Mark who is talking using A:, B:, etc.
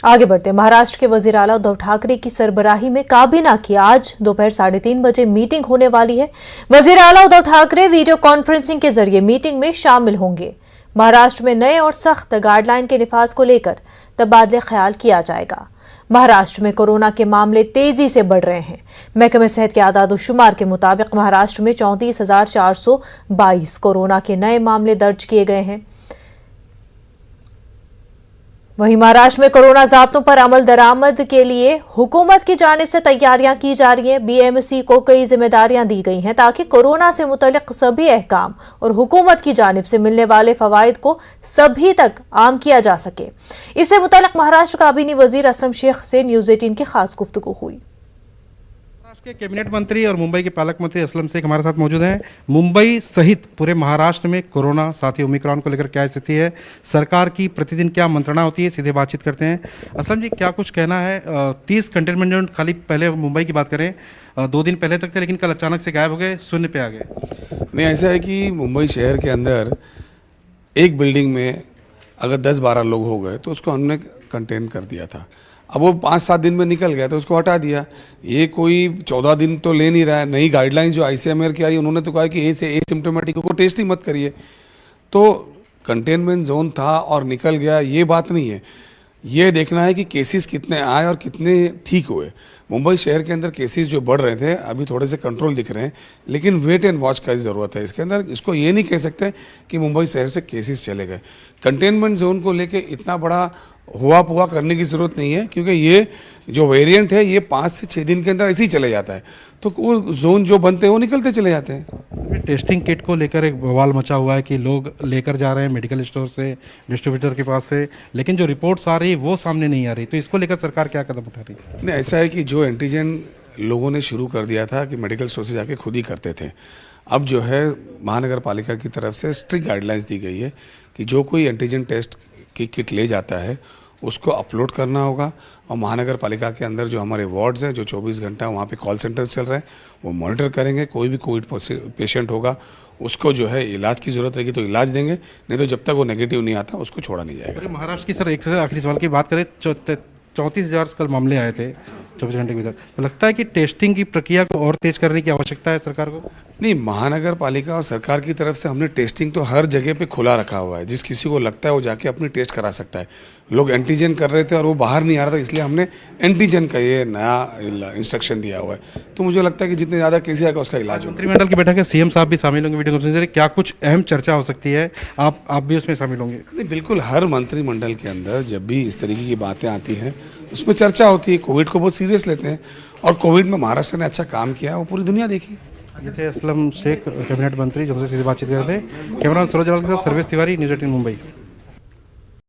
A: आगे बढ़ते महाराष्ट्र के वजीर आला उद्धव ठाकरे की सरबराही में काबीना की आज दोपहर 3:30 बजे मीटिंग होने वाली है। वजीर आला उद्धव ठाकरे वीडियो कॉन्फ्रेंसिंग के जरिए मीटिंग में शामिल होंगे। महाराष्ट्र में नए और सख्त गाइडलाइन के निफाज को लेकर तबादले ख्याल किया जाएगा। महाराष्ट्र में कोरोना के मामले तेजी से बढ़ रहे हैं। महकमे सेहत के आदाद-ओ-शुमार के मुताबिक महाराष्ट्र में 34,422 कोरोना के नए मामले दर्ज किए गए हैं। वहीं महाराष्ट्र में कोरोना ज़ाब्तों पर अमल दरामद के लिए हुकूमत की जानिब से तैयारियां की जा रही हैं। बीएमसी को कई जिम्मेदारियां दी गई हैं ताकि कोरोना से मुतल्लिक सभी अहकाम और हुकूमत की जानिब से मिलने वाले फवाइद को सभी तक आम किया जा सके। इससे मुतल्लिक महाराष्ट्र काबीनी वजीर असलम शेख से न्यूज़ 18 की खास गुफ्तगू हुई।
B: महाराष्ट्र के कैबिनेट मंत्री और मुंबई के पालक मंत्री असलम शेख हमारे साथ मौजूद हैं। मुंबई सहित पूरे महाराष्ट्र में कोरोना साथ ही ओमिक्रॉन को लेकर क्या स्थिति है, सरकार की प्रतिदिन क्या मंत्रणा होती है, सीधे बातचीत करते हैं। असलम जी, क्या कुछ कहना है? 30 कंटेनमेंट जोन खाली पहले मुंबई की बात करें 2 दिन पहले तक थे, लेकिन कल अचानक से गायब हो गए, शून्य पे आ गए।
C: नहीं, ऐसा है कि मुंबई शहर के अंदर एक बिल्डिंग में अगर 10-12 लोग हो गए तो उसको हमने कंटेन कर दिया था। अब वो 5-7 दिन में निकल गया तो उसको हटा दिया। ये कोई 14 दिन तो ले नहीं रहा है। नई गाइडलाइंस जो ICMR की आई, उन्होंने तो कहा कि एसिम्प्टोमेटिक को टेस्ट ही मत करिए। तो कंटेनमेंट जोन था और निकल गया, ये बात नहीं है। ये देखना है कि केसेस कितने आए और कितने ठीक हुए। मुंबई शहर के अंदर केसेस जो बढ़ रहे थे अभी थोड़े से कंट्रोल दिख रहे हैं, लेकिन वेट एंड वॉच का ज़रूरत है इसके अंदर। इसको ये नहीं कह सकते कि मुंबई शहर से केसेस चले गए। कंटेनमेंट जोन को लेके इतना बड़ा हुआ पुआ करने की ज़रूरत नहीं है, क्योंकि ये जो वेरिएंट है ये 5 से 6 दिन के अंदर ऐसे ही चले जाता है। तो वो जोन जो बनते हैं वो निकलते चले जाते हैं।
B: टेस्टिंग किट को लेकर एक बवाल मचा हुआ है कि लोग लेकर जा रहे हैं मेडिकल स्टोर से, डिस्ट्रीब्यूटर के पास से, लेकिन जो रिपोर्ट्स आ रही है वो सामने नहीं आ रही। तो इसको लेकर सरकार क्या कदम उठा रही है?
C: नहीं, ऐसा है कि जो एंटीजन लोगों ने शुरू कर दिया था कि मेडिकल स्टोर से जाके खुद ही करते थे, अब जो है महानगर पालिका की तरफ से स्ट्रिक्ट गाइडलाइंस दी गई है कि जो कोई एंटीजन टेस्ट की किट ले जाता है उसको अपलोड करना होगा। और महानगर पालिका के अंदर जो हमारे वार्ड्स हैं, जो 24 घंटा वहाँ पे कॉल सेंटर्स चल रहे हैं, वो मॉनिटर करेंगे। कोई भी कोविड पेशेंट होगा उसको जो है इलाज की ज़रूरत रहेगी तो इलाज देंगे, नहीं तो जब तक वो नेगेटिव नहीं आता उसको छोड़ा नहीं जाएगा।
B: महाराष्ट्र की सर एक से आखिरी सवाल की बात करें, 34,000 कल मामले आए थे 24 घंटे के भीतर, तो लगता है कि टेस्टिंग की प्रक्रिया को और तेज करने की आवश्यकता है सरकार को?
C: नहीं, महानगर पालिका और सरकार की तरफ से हमने टेस्टिंग तो हर जगह पे खुला रखा हुआ है। जिस किसी को लगता है वो जाके अपनी टेस्ट करा सकता है। लोग एंटीजन कर रहे थे और वो बाहर नहीं आ रहा था, इसलिए हमने एंटीजन का ये नया इंस्ट्रक्शन दिया हुआ है। तो मुझे लगता है कि जितने ज़्यादा केसेस आएगा उसका इलाज होगा।
B: मंत्रिमंडल की बैठक है, सीएम साहब भी शामिल होंगे वीडियो कॉन्फ्रेंस में, क्या कुछ अहम चर्चा हो सकती है? आप भी उसमें शामिल होंगे?
C: नहीं, बिल्कुल। हर मंत्रिमंडल के अंदर जब भी इस तरीके की बातें आती हैं उसमें चर्चा होती है। कोविड को बहुत सीरियस लेते हैं और कोविड में महाराष्ट्र ने अच्छा काम किया, वो पूरी दुनिया देखी।
B: ये थे असलम शेख, कैबिनेट मंत्री, जो हमसे सीधे बातचीत कर रहे थे। कैमरामैन सरोज के साथ सर्वेश तिवारी, न्यूज़ 18 मुंबई।